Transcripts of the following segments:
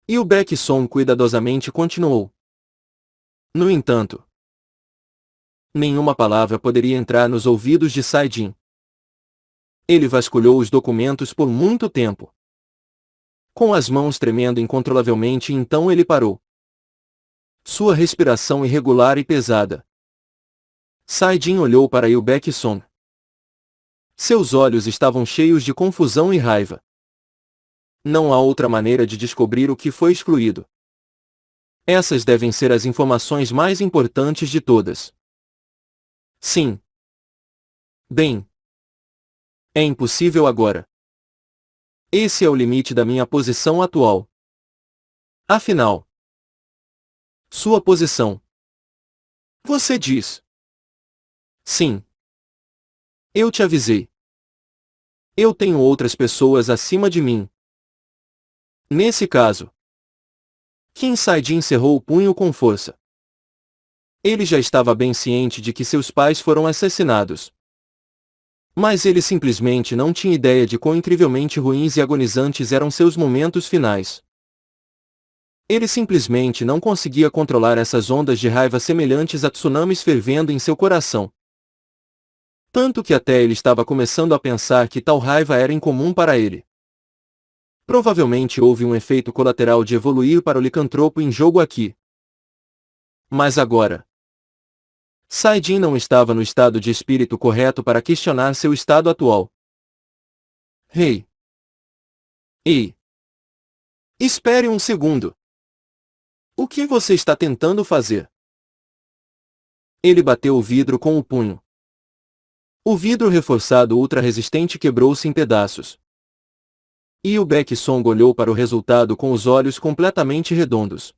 E o Baekson cuidadosamente continuou. No entanto, nenhuma palavra poderia entrar nos ouvidos de Saidin. Ele vasculhou os documentos por muito tempo, com as mãos tremendo incontrolavelmente, e então ele parou. Sua respiração irregular e pesada. Saidin olhou para Yu Baekson. Seus olhos estavam cheios de confusão e raiva. Não há outra maneira de descobrir o que foi excluído. Essas devem ser as informações mais importantes de todas. Sim. Bem. É impossível agora. Esse é o limite da minha posição atual. Afinal, sua posição. Você diz. Sim. Eu te avisei. Eu tenho outras pessoas acima de mim. Nesse caso, Qin Saidin cerrou o punho com força. Ele já estava bem ciente de que seus pais foram assassinados. Mas ele simplesmente não tinha ideia de quão incrivelmente ruins e agonizantes eram seus momentos finais. Ele simplesmente não conseguia controlar essas ondas de raiva semelhantes a tsunamis fervendo em seu coração. Tanto que até ele estava começando a pensar que tal raiva era incomum para ele. Provavelmente houve um efeito colateral de evoluir para o licantropo em jogo aqui. Mas agora, Saidin não estava no estado de espírito correto para questionar seu estado atual. Ei! Ei! Espere um segundo! O que você está tentando fazer? Ele bateu o vidro com o punho. O vidro reforçado ultra-resistente quebrou-se em pedaços. E o Baekson olhou para o resultado com os olhos completamente redondos.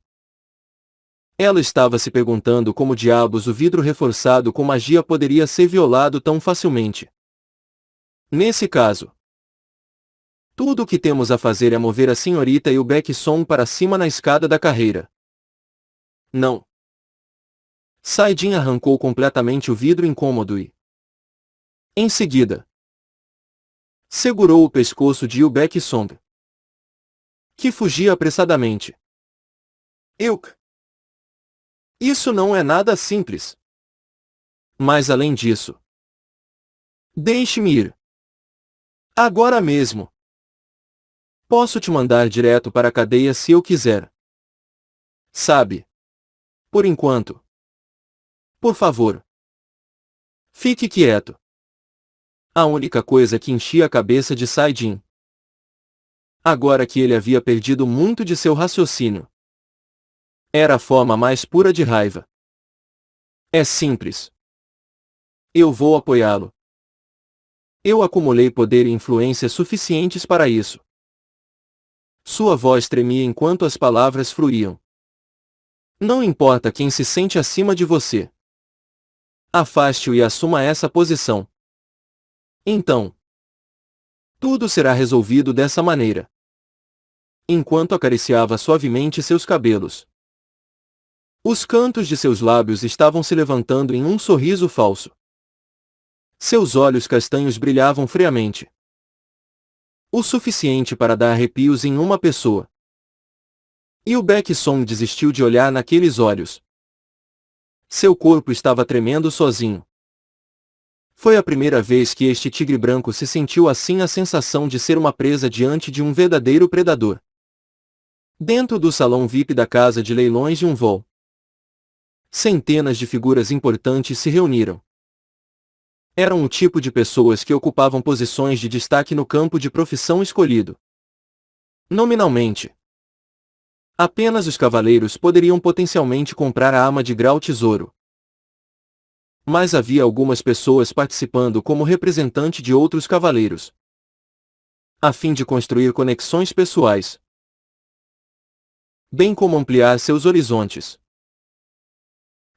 Ela estava se perguntando como diabos o vidro reforçado com magia poderia ser violado tão facilmente. Nesse caso, tudo o que temos a fazer é mover a senhorita e o Baekson para cima na escada da carreira. Não. Saidin arrancou completamente o vidro incômodo e, em seguida, segurou o pescoço de Yu Baekson, que fugia apressadamente. Isso não é nada simples. Mas além disso, deixe-me ir. Agora mesmo. Posso te mandar direto para a cadeia se eu quiser. Sabe? Por enquanto. Por favor. Fique quieto. A única coisa que enchia a cabeça de Saidin, agora que ele havia perdido muito de seu raciocínio, era a forma mais pura de raiva. É simples. Eu vou apoiá-lo. Eu acumulei poder e influência suficientes para isso. Sua voz tremia enquanto as palavras fluíam. Não importa quem se sente acima de você. Afaste-o e assuma essa posição. Então, tudo será resolvido dessa maneira. Enquanto acariciava suavemente seus cabelos, os cantos de seus lábios estavam se levantando em um sorriso falso. Seus olhos castanhos brilhavam friamente. O suficiente para dar arrepios em uma pessoa. E o Baekson desistiu de olhar naqueles olhos. Seu corpo estava tremendo sozinho. Foi a primeira vez que este tigre branco se sentiu assim, a sensação de ser uma presa diante de um verdadeiro predador. Dentro do salão VIP da casa de leilões de um voo, centenas de figuras importantes se reuniram. Eram o tipo de pessoas que ocupavam posições de destaque no campo de profissão escolhido. Nominalmente, apenas os cavaleiros poderiam potencialmente comprar a arma de grau tesouro. Mas havia algumas pessoas participando como representante de outros cavaleiros, a fim de construir conexões pessoais, bem como ampliar seus horizontes.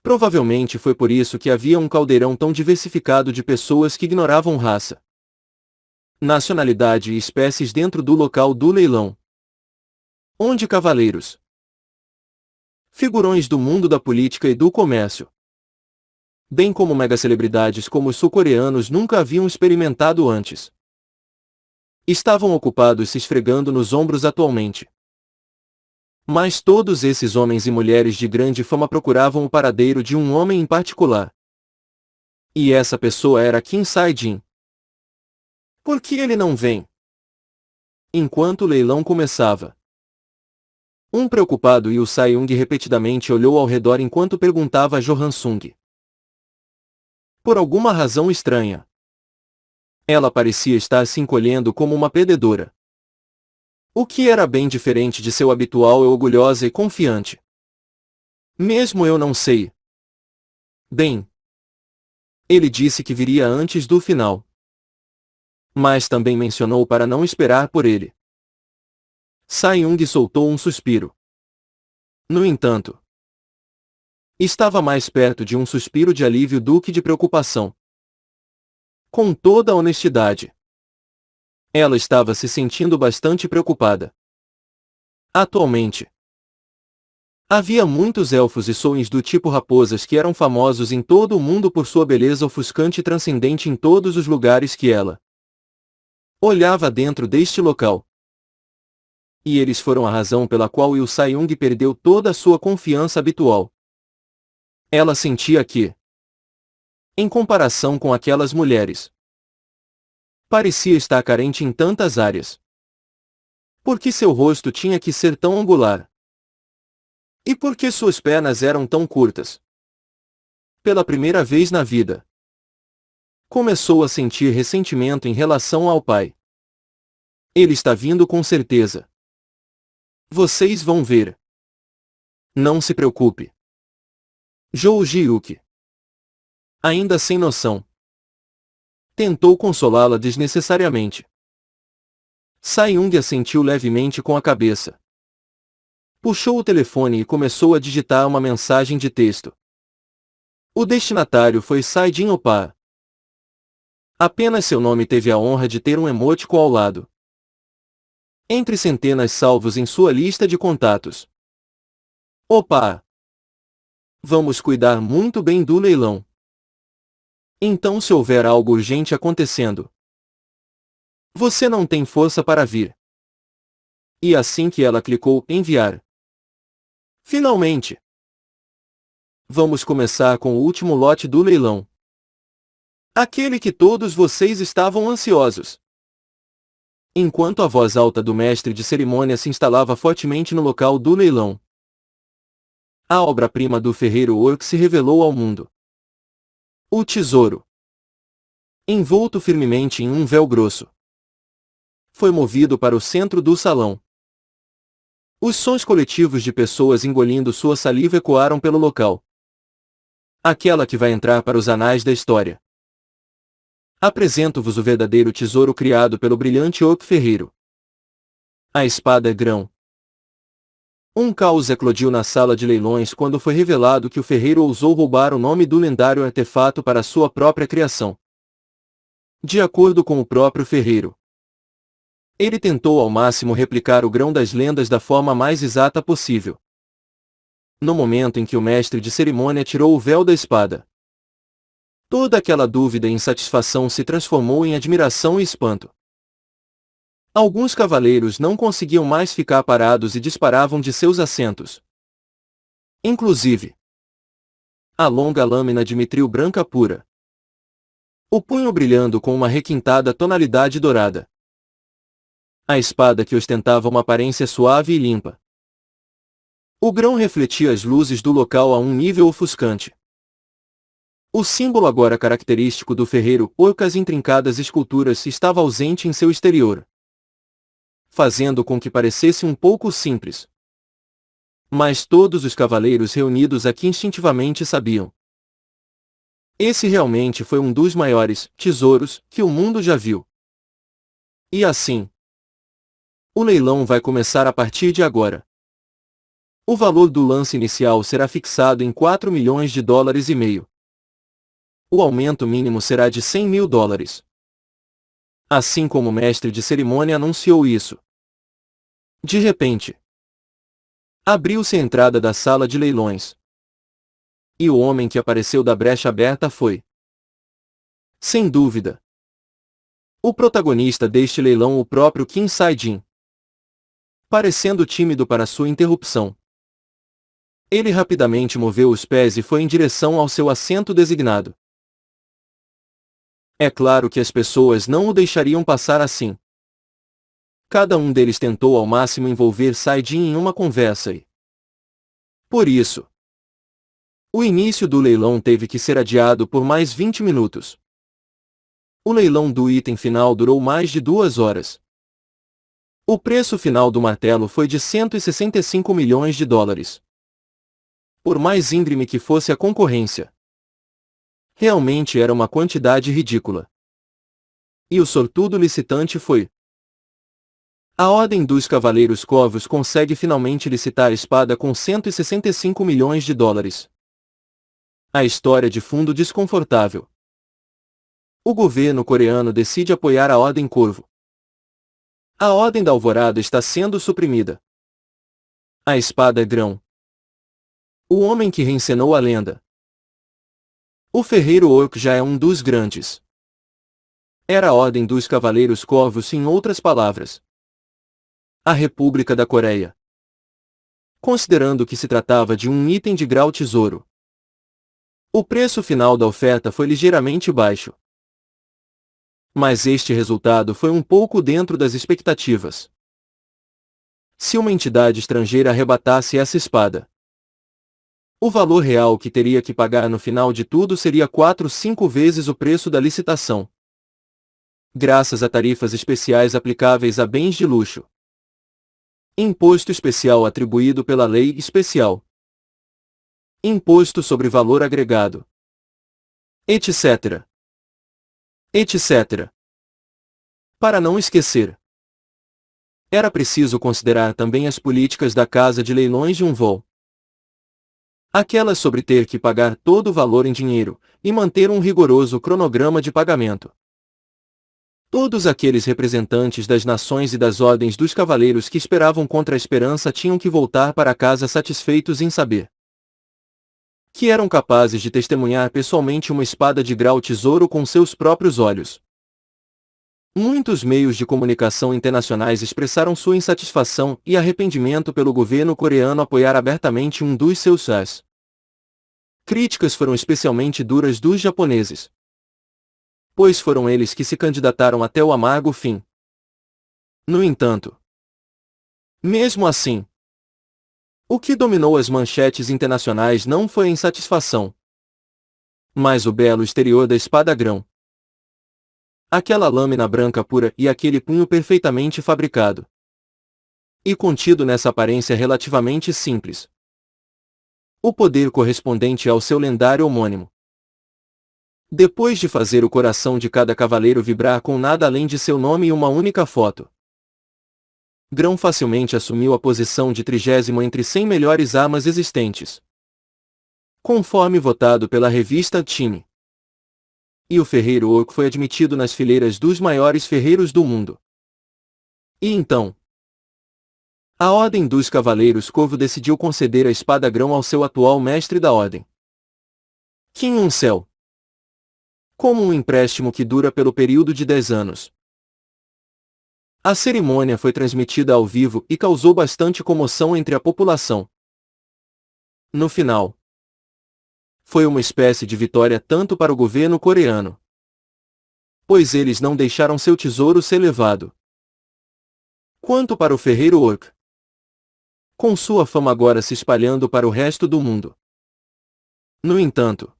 Provavelmente foi por isso que havia um caldeirão tão diversificado de pessoas que ignoravam raça, nacionalidade e espécies dentro do local do leilão, onde cavaleiros, figurões do mundo da política e do comércio, bem como megacelebridades como os sul-coreanos nunca haviam experimentado antes, estavam ocupados se esfregando nos ombros atualmente. Mas todos esses homens e mulheres de grande fama procuravam o paradeiro de um homem em particular. E essa pessoa era Kim Sae-jin. Por que ele não vem? Enquanto o leilão começava, um preocupado Yu Sae-young repetidamente olhou ao redor enquanto perguntava a Jo Han-sung. Por alguma razão estranha, ela parecia estar se encolhendo como uma perdedora. O que era bem diferente de seu habitual e orgulhosa e confiante. Mesmo eu não sei. Bem, ele disse que viria antes do final. Mas também mencionou para não esperar por ele. Sae-young soltou um suspiro. No entanto, estava mais perto de um suspiro de alívio do que de preocupação. Com toda a honestidade, ela estava se sentindo bastante preocupada. Atualmente, havia muitos elfos e soins do tipo raposas que eram famosos em todo o mundo por sua beleza ofuscante e transcendente em todos os lugares que ela olhava dentro deste local. E eles foram a razão pela qual Yu Sae-young perdeu toda a sua confiança habitual. Ela sentia que, em comparação com aquelas mulheres, parecia estar carente em tantas áreas. Por que seu rosto tinha que ser tão angular? E por que suas pernas eram tão curtas? Pela primeira vez na vida, começou a sentir ressentimento em relação ao pai. Ele está vindo com certeza. Vocês vão ver. Não se preocupe. Jou Ji-yuki, ainda sem noção, tentou consolá-la desnecessariamente. Sae-young assentiu levemente com a cabeça. Puxou o telefone e começou a digitar uma mensagem de texto. O destinatário foi Sae-jin Opa. Apenas seu nome teve a honra de ter um emoticon ao lado. Entre centenas salvos em sua lista de contatos. Opa! Vamos cuidar muito bem do leilão. Então, se houver algo urgente acontecendo, você não tem força para vir. E assim que ela clicou enviar. Finalmente! Vamos começar com o último lote do leilão. Aquele que todos vocês estavam ansiosos. Enquanto a voz alta do mestre de cerimônia se instalava fortemente no local do leilão, a obra-prima do ferreiro Orc se revelou ao mundo. O tesouro, envolto firmemente em um véu grosso, foi movido para o centro do salão. Os sons coletivos de pessoas engolindo sua saliva ecoaram pelo local. Aquela que vai entrar para os anais da história. Apresento-vos o verdadeiro tesouro criado pelo brilhante Orc ferreiro. A espada grão. Um caos eclodiu na sala de leilões quando foi revelado que o ferreiro ousou roubar o nome do lendário artefato para sua própria criação. De acordo com o próprio ferreiro, ele tentou ao máximo replicar o grão das lendas da forma mais exata possível. No momento em que o mestre de cerimônia tirou o véu da espada, toda aquela dúvida e insatisfação se transformou em admiração e espanto. Alguns cavaleiros não conseguiam mais ficar parados e disparavam de seus assentos. Inclusive, a longa lâmina de mitril branca pura. O punho brilhando com uma requintada tonalidade dourada. A espada que ostentava uma aparência suave e limpa. O grão refletia as luzes do local a um nível ofuscante. O símbolo agora característico do ferreiro, orcas intrincadas esculturas, estava ausente em seu exterior, fazendo com que parecesse um pouco simples. Mas todos os cavaleiros reunidos aqui instintivamente sabiam. Esse realmente foi um dos maiores tesouros que o mundo já viu. E assim, o leilão vai começar a partir de agora. O valor do lance inicial será fixado em 4 milhões de dólares e meio. O aumento mínimo será de 100 mil dólares. Assim como o mestre de cerimônia anunciou isso. De repente, abriu-se a entrada da sala de leilões. E o homem que apareceu da brecha aberta foi, sem dúvida, o protagonista deste leilão, o próprio Kim Sae-jin. parecendo tímido para sua interrupção. Ele rapidamente moveu os pés e foi em direção ao seu assento designado. É claro que as pessoas não o deixariam passar assim. Cada um deles tentou ao máximo envolver Saidin em uma conversa e, por isso, o início do leilão teve que ser adiado por mais 20 minutos. O leilão do item final durou mais de 2 horas. O preço final do martelo foi de 165 milhões de dólares. Por mais íngreme que fosse a concorrência, realmente era uma quantidade ridícula. E o sortudo licitante foi. A Ordem dos Cavaleiros Corvos consegue finalmente licitar a espada com 165 milhões de dólares. A história de fundo desconfortável. O governo coreano decide apoiar a Ordem Corvo. A Ordem da Alvorada está sendo suprimida. A espada é grão. O homem que reencenou a lenda. O ferreiro Orc já é um dos grandes. Era a Ordem dos Cavaleiros Corvos, em outras palavras. A República da Coreia. Considerando que se tratava de um item de grau tesouro, o preço final da oferta foi ligeiramente baixo. Mas este resultado foi um pouco dentro das expectativas. Se uma entidade estrangeira arrebatasse essa espada, o valor real que teria que pagar no final de tudo seria 4-5 vezes o preço da licitação. Graças a tarifas especiais aplicáveis a bens de luxo. Imposto especial atribuído pela lei especial. Imposto sobre valor agregado. Etc. Etc. Para não esquecer, era preciso considerar também as políticas da Casa de Leilões de um voo. Aquelas sobre ter que pagar todo o valor em dinheiro, e manter um rigoroso cronograma de pagamento. Todos aqueles representantes das nações e das ordens dos cavaleiros que esperavam contra a esperança tinham que voltar para casa satisfeitos em saber que eram capazes de testemunhar pessoalmente uma espada de grau tesouro com seus próprios olhos. Muitos meios de comunicação internacionais expressaram sua insatisfação e arrependimento pelo governo coreano apoiar abertamente um dos seus chás. Críticas foram especialmente duras dos japoneses, pois foram eles que se candidataram até o amargo fim. No entanto, mesmo assim, o que dominou as manchetes internacionais não foi a insatisfação, mas o belo exterior da espada grão. Aquela lâmina branca pura e aquele punho perfeitamente fabricado e contido nessa aparência relativamente simples. O poder correspondente ao seu lendário homônimo. Depois de fazer o coração de cada cavaleiro vibrar com nada além de seu nome e uma única foto, Grão facilmente assumiu a posição de 30º entre 100 melhores armas existentes, conforme votado pela revista Time. E o ferreiro Orc foi admitido nas fileiras dos maiores ferreiros do mundo. E então, a Ordem dos Cavaleiros Corvo decidiu conceder a espada grão ao seu atual mestre da Ordem, Kim Un-sel, como um empréstimo que dura pelo período de 10 anos. A cerimônia foi transmitida ao vivo e causou bastante comoção entre a população. No final, foi uma espécie de vitória tanto para o governo coreano, pois eles não deixaram seu tesouro ser levado, quanto para o ferreiro Orc, com sua fama agora se espalhando para o resto do mundo. No entanto,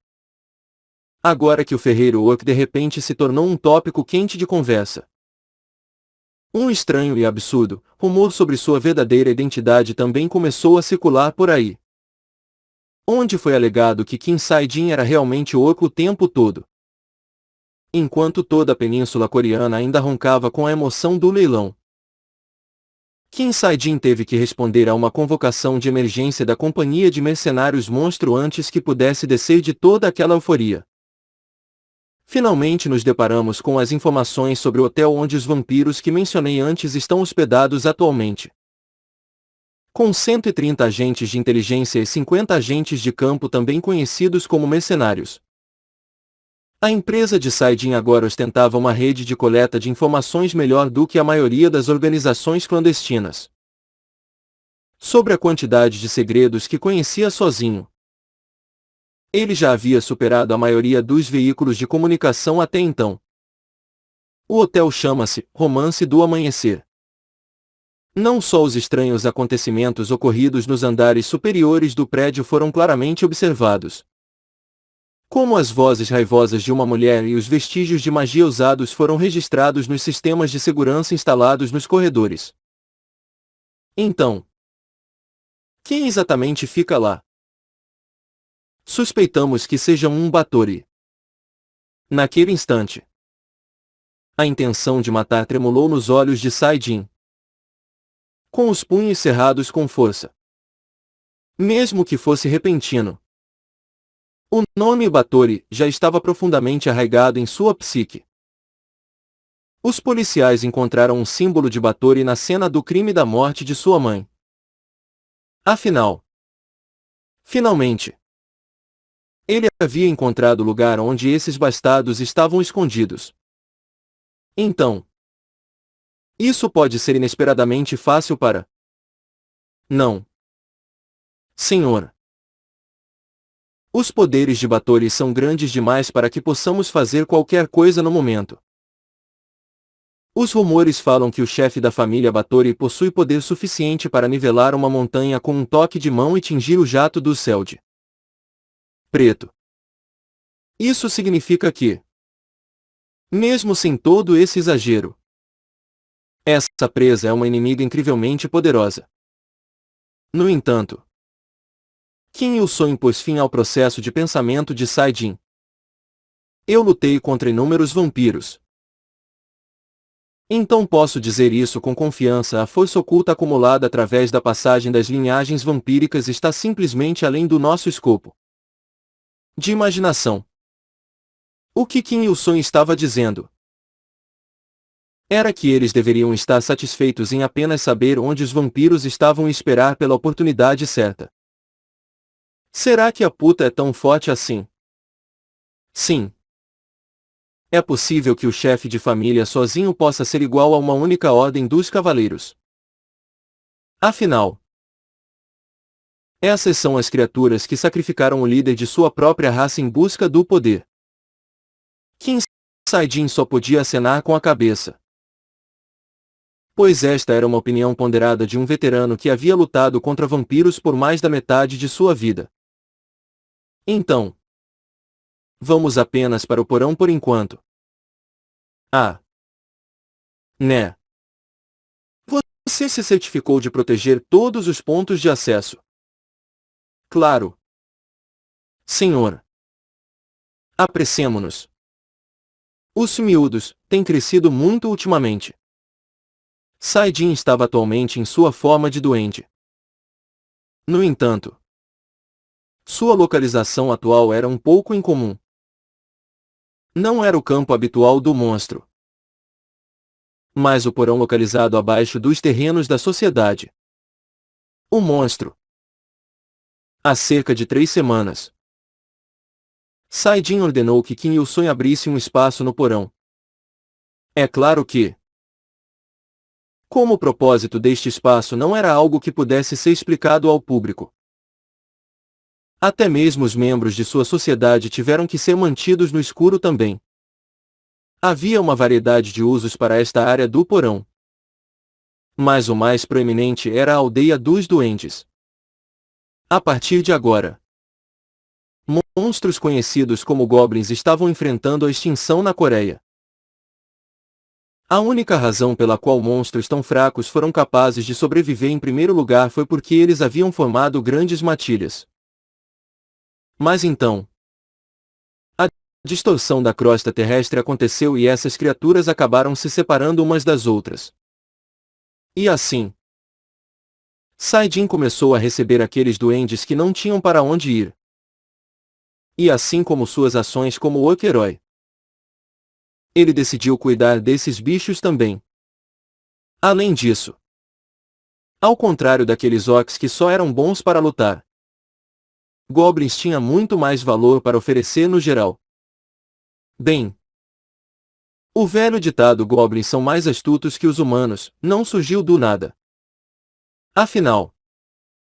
agora que o ferreiro Orc de repente se tornou um tópico quente de conversa, um estranho e absurdo rumor sobre sua verdadeira identidade também começou a circular por aí, onde foi alegado que Kim Sae-jin era realmente Orc o tempo todo, enquanto toda a península coreana ainda roncava com a emoção do leilão. Kim Sae-jin teve que responder a uma convocação de emergência da companhia de mercenários monstro antes que pudesse descer de toda aquela euforia. Finalmente nos deparamos com as informações sobre o hotel onde os vampiros que mencionei antes estão hospedados atualmente. Com 130 agentes de inteligência e 50 agentes de campo também conhecidos como mercenários. A empresa de Sae-jin agora ostentava uma rede de coleta de informações melhor do que a maioria das organizações clandestinas. sobre a quantidade de segredos que conhecia sozinho. Ele já havia superado a maioria dos veículos de comunicação até então. O hotel chama-se Romance do Amanhecer. Não só os estranhos acontecimentos ocorridos nos andares superiores do prédio foram claramente observados, como as vozes raivosas de uma mulher e os vestígios de magia usados foram registrados nos sistemas de segurança instalados nos corredores. Então, quem exatamente fica lá? Suspeitamos que seja um Báthory. Naquele instante, a intenção de matar tremulou nos olhos de Saidin, com os punhos cerrados com força. Mesmo que fosse repentino, o nome Báthory já estava profundamente arraigado em sua psique. Os policiais encontraram um símbolo de Báthory na cena do crime da morte de sua mãe. Afinal, finalmente, ele havia encontrado o lugar onde esses bastardos estavam escondidos. Então, isso pode ser inesperadamente fácil para... Não. Senhor. Os poderes de Báthory são grandes demais para que possamos fazer qualquer coisa no momento. Os rumores falam que o chefe da família Báthory possui poder suficiente para nivelar uma montanha com um toque de mão e tingir o jato do céu de preto. Isso significa que, mesmo sem todo esse exagero, essa presa é uma inimiga incrivelmente poderosa. No entanto, Kim Il-sung pôs fim ao processo de pensamento de Saidin. Eu lutei contra inúmeros vampiros. Então posso dizer isso com confiança. A força oculta acumulada através da passagem das linhagens vampíricas está simplesmente além do nosso escopo de imaginação. O que Kim Il-sung estava dizendo era que eles deveriam estar satisfeitos em apenas saber onde os vampiros estavam e esperar pela oportunidade certa. Será que a puta é tão forte assim? Sim. É possível que o chefe de família sozinho possa ser igual a uma única ordem dos cavaleiros. Afinal, essas são as criaturas que sacrificaram o líder de sua própria raça em busca do poder. Kim Saidin só podia acenar com a cabeça, pois esta era uma opinião ponderada de um veterano que havia lutado contra vampiros por mais da metade de sua vida. Então, vamos apenas para o porão por enquanto. Ah. Né. Você se certificou de proteger todos os pontos de acesso? Claro. Senhor. Apressemo-nos. Os miúdos têm crescido muito ultimamente. Saidin estava atualmente em sua forma de duende. No entanto, sua localização atual era um pouco incomum. Não era o campo habitual do monstro, mas o porão localizado abaixo dos terrenos da sociedade. O monstro. Há cerca de 3 semanas, Saidin ordenou que Kim Il-sung abrisse um espaço no porão. É claro que, como o propósito deste espaço não era algo que pudesse ser explicado ao público, até mesmo os membros de sua sociedade tiveram que ser mantidos no escuro também. Havia uma variedade de usos para esta área do porão, mas o mais proeminente era a aldeia dos duendes. A partir de agora, monstros conhecidos como goblins estavam enfrentando a extinção na Coreia. A única razão pela qual monstros tão fracos foram capazes de sobreviver em primeiro lugar foi porque eles haviam formado grandes matilhas. Mas então, a distorção da crosta terrestre aconteceu e essas criaturas acabaram se separando umas das outras. E assim, Saidin começou a receber aqueles duendes que não tinham para onde ir. E assim como suas ações como orc-herói, ele decidiu cuidar desses bichos também. Além disso, ao contrário daqueles orcs que só eram bons para lutar, goblins tinham muito mais valor para oferecer no geral. Bem, o velho ditado goblins são mais astutos que os humanos não surgiu do nada. Afinal,